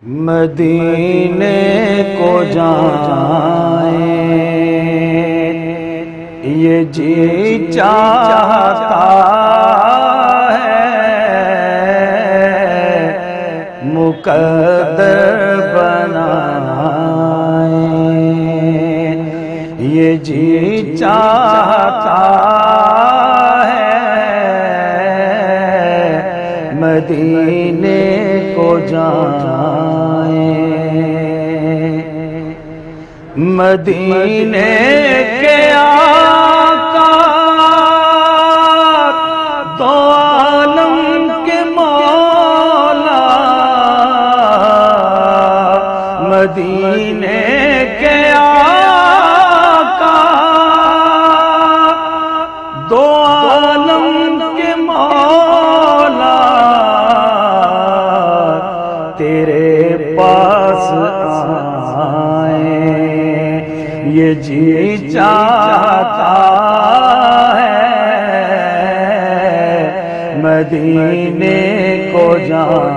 مدینے کو جائیں یہ جی چاہتا ہے، مقدر بنائیں یہ جی چاہتا ہے، مدینے کو جائیں۔ مدینے کے آقا دو عالم کے مولا، مدینے کے آقا دو عالم کے مولا، تیرے پاس آئیں یہ جی چاہتا ہے، مدینے کو جائیں۔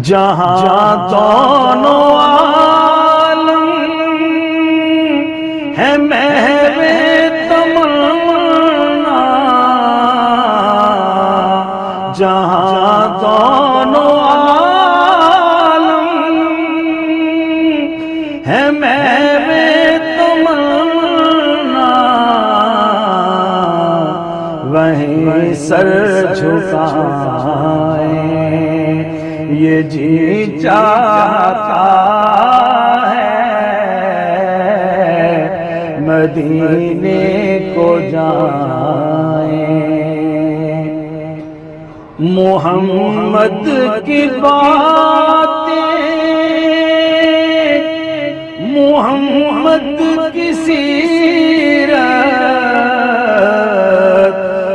جہاں دونوں عالم ہے محو تمنا، جہاں دونوں عالم ہے محو تمنا، وہیں سر جھکائیں یہ جی چاہتا ہے، مدینے کو جائیں۔ محمد کی باتیں، محمد کی سیرت،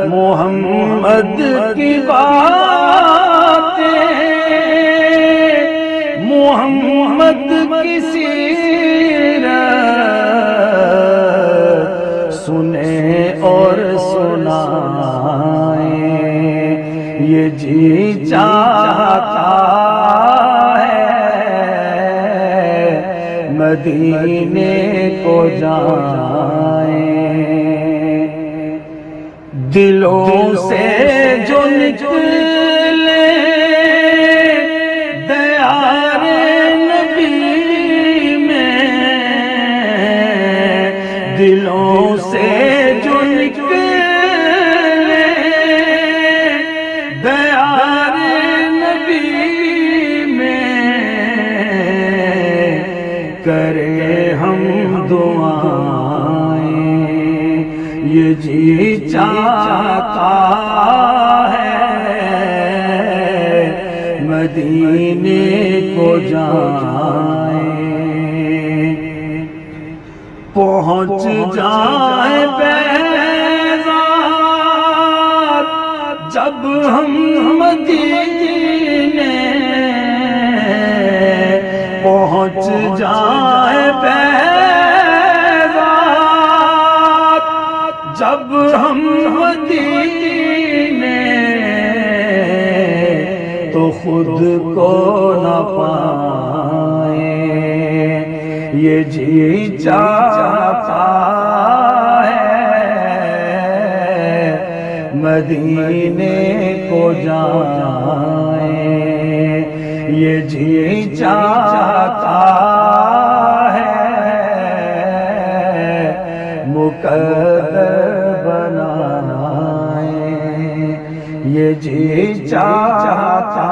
محمد کی باتیں، محمد کی سیرت، سنیں اور سنائیں یہ جی چاہتا ہے، مدینے کو جائیں۔ دلوں سے جو نکلے دیار نبی میں، دلوں سے جو نکلے دیار نبی میں، کرے ہم دعائیں یہ جی چاہتا ہے، مدینے کو جائیں۔ پہنچ جائیں بیضات جب ہم مدینے، پہنچ جائیں بیضات جب ہم مدینے، تو خود کو نہ پائیں یہ جی چاہتا ہے، مدینے کو جائیں یہ جی چاہتا ہے، مقدر بنائیں یہ جی چاہتا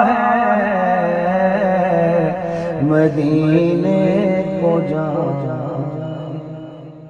ہے، مدینے کو جائیں۔